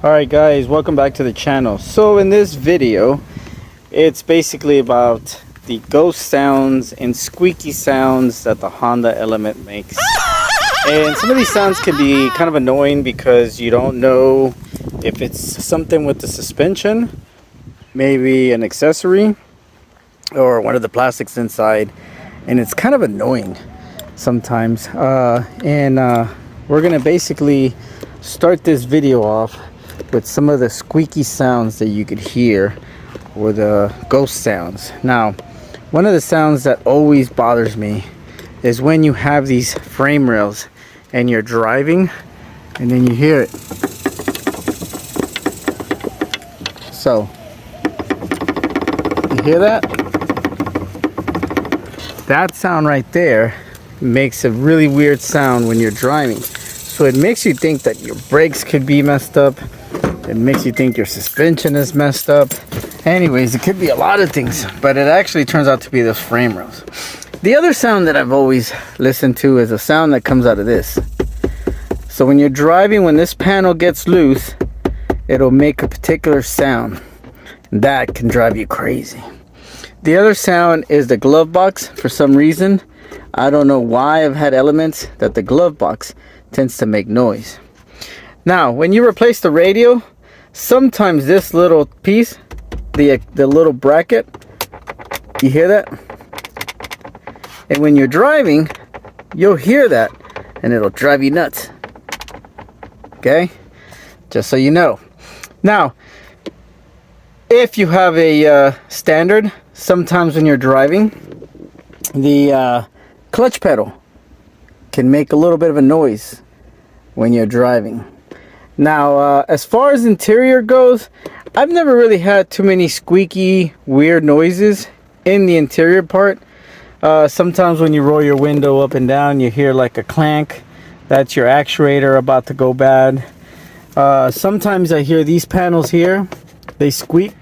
Alright guys, welcome back to the channel. So in this video, it's basically about the ghost sounds and squeaky sounds that the Honda Element makes. And some of these sounds can be kind of annoying because you don't know if it's something with the suspension, maybe an accessory, or one of the plastics inside. And it's kind of annoying sometimes. We're gonna basically start this video off with some of the squeaky sounds that you could hear, or the ghost sounds. Now, one of the sounds that always bothers me is when you have these frame rails and you're driving and then you hear it. So, you hear that? That sound right there makes a really weird sound when you're driving. So it makes you think that your brakes could be messed up. It makes you think your suspension is messed up. Anyways, it could be a lot of things, but it actually turns out to be those frame rails. The other sound that I've always listened to is a sound that comes out of this. So when you're driving, when this panel gets loose, it'll make a particular sound. That can drive you crazy. The other sound is the glove box. For some reason, I don't know why I've had Elements that the glove box tends to make noise. Now, when you replace the radio, sometimes this little piece, the little bracket, you hear that? And when you're driving, you'll hear that and it'll drive you nuts. Okay? Just so you know. Now, if you have a standard, sometimes when you're driving, the clutch pedal can make a little bit of a noise when you're driving. Now, as far as interior goes, I've never really had too many squeaky, weird noises in the interior part. Sometimes when you roll your window up and down, you hear like a clank. That's your actuator about to go bad. Sometimes I hear these panels here, they squeak.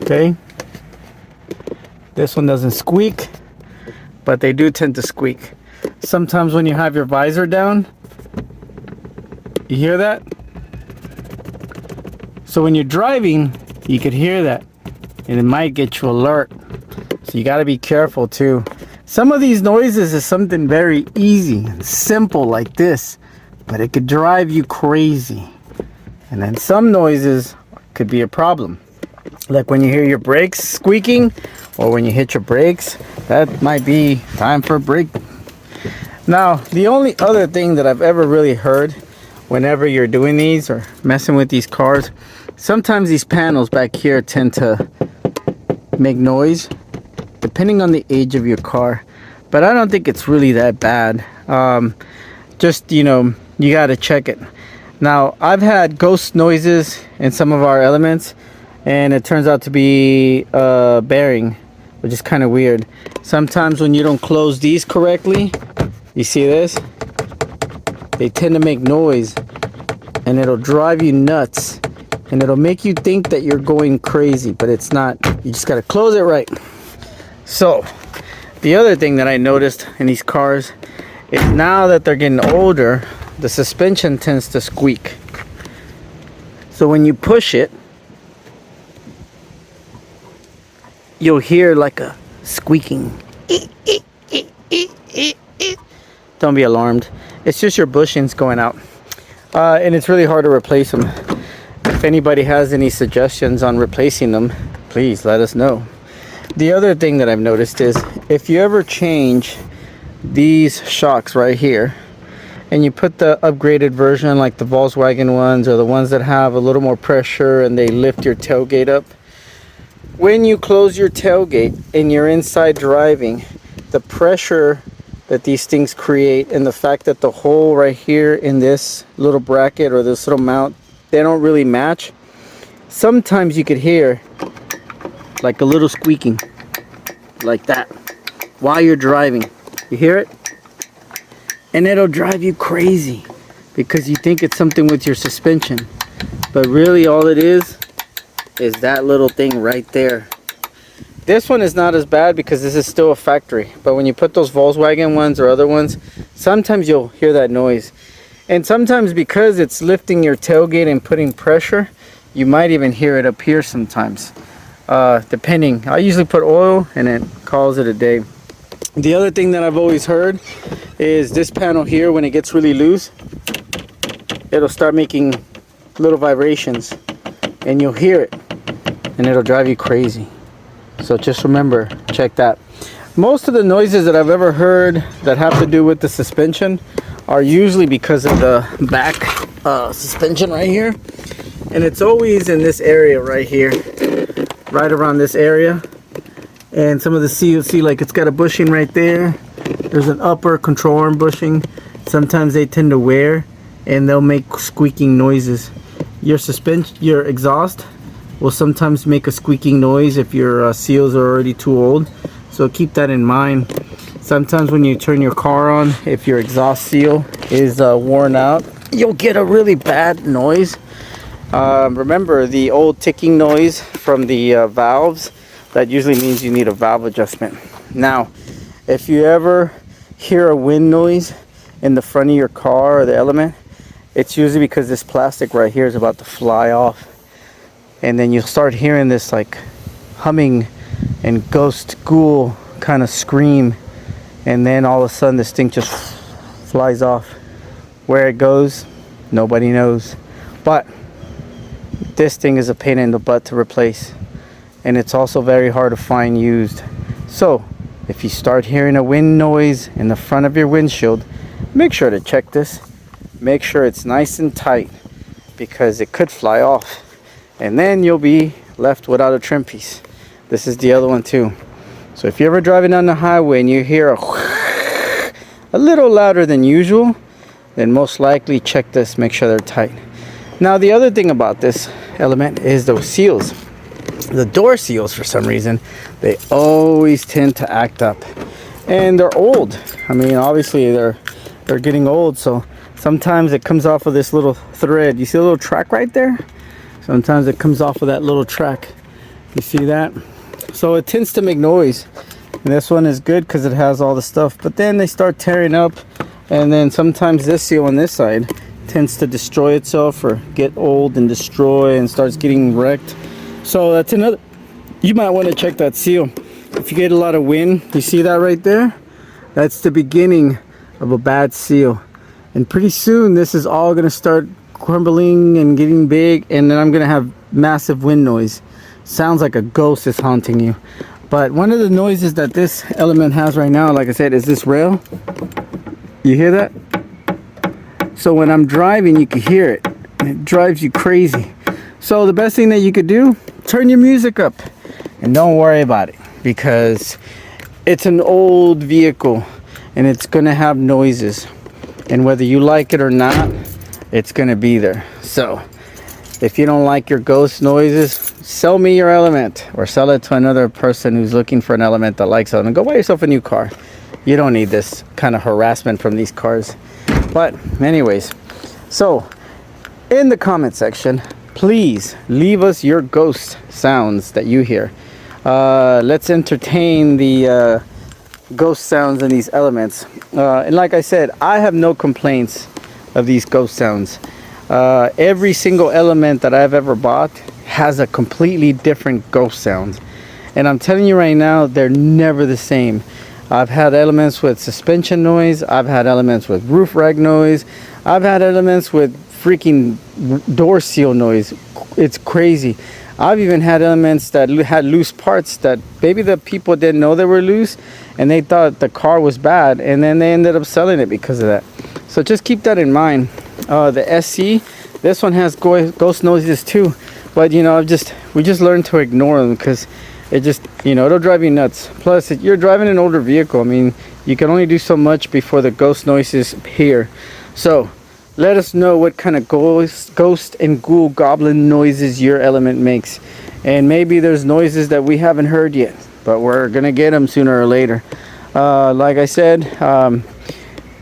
Okay, this one doesn't squeak, but they do tend to squeak. Sometimes when you have your visor down, you hear that? So when you're driving, you could hear that, and it might get you alert. So you got to be careful too. Some of these noises is something very easy and simple like this, but it could drive you crazy. And then some noises could be a problem. Like when you hear your brakes squeaking, or when you hit your brakes, that might be time for a break. Now, the only other thing that I've ever really heard whenever you're doing these or messing with these cars, sometimes these panels back here tend to make noise depending on the age of your car, but I don't think it's really that bad. Just, you know, you got to check it. Now, I've had ghost noises in some of our Elements, and it turns out to be bearing, which is kind of weird. Sometimes when you don't close these correctly, you see this? They tend to make noise, and it'll drive you nuts, and it'll make you think that you're going crazy, but it's not. You just got to close it right. So, the other thing that I noticed in these cars is now that they're getting older, the suspension tends to squeak. So when you push it, you'll hear like a squeaking. Don't be alarmed. It's just your bushings going out. And it's really hard to replace them. If anybody has any suggestions on replacing them, please let us know. The other thing that I've noticed is if you ever change these shocks right here, and you put the upgraded version like the Volkswagen ones, or the ones that have a little more pressure and they lift your tailgate up, when you close your tailgate and you're inside driving, the pressure that these things create, and the fact that the hole right here in this little bracket or this little mount, they don't really match. Sometimes you could hear like a little squeaking like that while you're driving. You hear it? And it'll drive you crazy because you think it's something with your suspension, but really all it is that little thing right there. This one is not as bad because this is still a factory, but when you put those Volkswagen ones or other ones, sometimes you'll hear that noise. And sometimes because it's lifting your tailgate and putting pressure, You might even hear it up here sometimes, depending. I usually put oil and it calls it a day. The other thing that I've always heard is this panel here, when it gets really loose, it'll start making little vibrations and you'll hear it and it'll drive you crazy. So just remember, check that. Most of the noises that I've ever heard that have to do with the suspension are usually because of the back suspension right here, and it's always in this area right here, right around this area. And some of the seals, see, like it's got a bushing right there. There's an upper control arm bushing. Sometimes they tend to wear and they'll make squeaking noises. Your suspension, your exhaust will sometimes make a squeaking noise if your seals are already too old. So keep that in mind. Sometimes when you turn your car on, if your exhaust seal is worn out, you'll get a really bad noise. Remember the old ticking noise from the valves? That usually means you need a valve adjustment. Now, if you ever hear a wind noise in the front of your car or the Element, it's usually because this plastic right here is about to fly off. And then you'll start hearing this like humming and ghost ghoul kind of scream, and then all of a sudden this thing just flies off. Where it goes, nobody knows. But this thing is a pain in the butt to replace, and it's also very hard to find used. So if you start hearing a wind noise in the front of your windshield, make sure to check this. Make sure it's nice and tight, because it could fly off and then you'll be left without a trim piece. This is the other one too. So if you're ever driving down the highway and you hear a little louder than usual, then most likely check this, make sure they're tight. Now the other thing about this Element is those seals. The door seals, for some reason, they always tend to act up, and they're old. I mean, obviously they're getting old, so sometimes it comes off of this little thread. You see a little track right there? Sometimes it comes off of that little track. You see that? So it tends to make noise. And this one is good because it has all the stuff, but then they start tearing up, and then sometimes this seal on this side tends to destroy itself or get old and destroy and starts getting wrecked. So that's another, you might want to check that seal. If you get a lot of wind, you see that right there? That's the beginning of a bad seal. And pretty soon this is all going to start crumbling and getting big, and then I'm going to have massive wind noise. Sounds like a ghost is haunting you. But one of the noises that this Element has right now, like I said, is this rail. You hear that? So when I'm driving, you can hear it, and it drives you crazy. So the best thing that you could do, turn your music up and don't worry about it, because it's an old vehicle and it's gonna have noises, and whether you like it or not, it's gonna be there. So if you don't like your ghost noises, sell me your Element, or sell it to another person who's looking for an Element that likes them, and go buy yourself a new car. You don't need this kind of harassment from these cars. But anyways, so in the comment section, please leave us your ghost sounds that you hear. Let's entertain the ghost sounds in these Elements. And like I said, I have no complaints of these ghost sounds. Every single Element that I've ever bought has a completely different ghost sound, and I'm telling you right now, they're never the same. I've had Elements with suspension noise, I've had Elements with roof rack noise, I've had Elements with freaking door seal noise. It's crazy. I've even had Elements that had loose parts that maybe the people didn't know they were loose, and they thought the car was bad, and then they ended up selling it because of that. So just keep that in mind. The SC, this one has ghost noises too, but you know, we just learned to ignore them, because it just, you know, it'll drive you nuts. Plus, you're driving an older vehicle. I mean, you can only do so much before the ghost noises appear. So let us know what kind of ghost and ghoul goblin noises your Element makes, and maybe there's noises that we haven't heard yet, but we're gonna get them sooner or later. Like I said,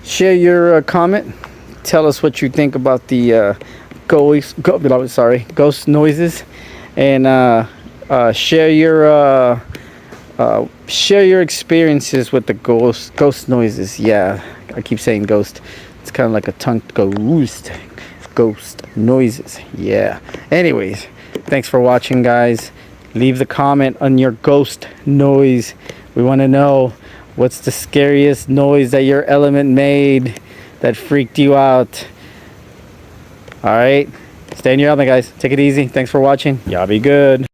share your comment. Tell us what you think about the ghost noises, and share your experiences with the ghost noises. Yeah, I keep saying ghost. It's kind of like a tongue ghost noises. Yeah. Anyways, Thanks for watching, guys. Leave the comment on your ghost noise. We want to know what's the scariest noise that your element made that freaked you out. All right, stay in your element, guys. Take it easy. Thanks for watching. Y'all be good.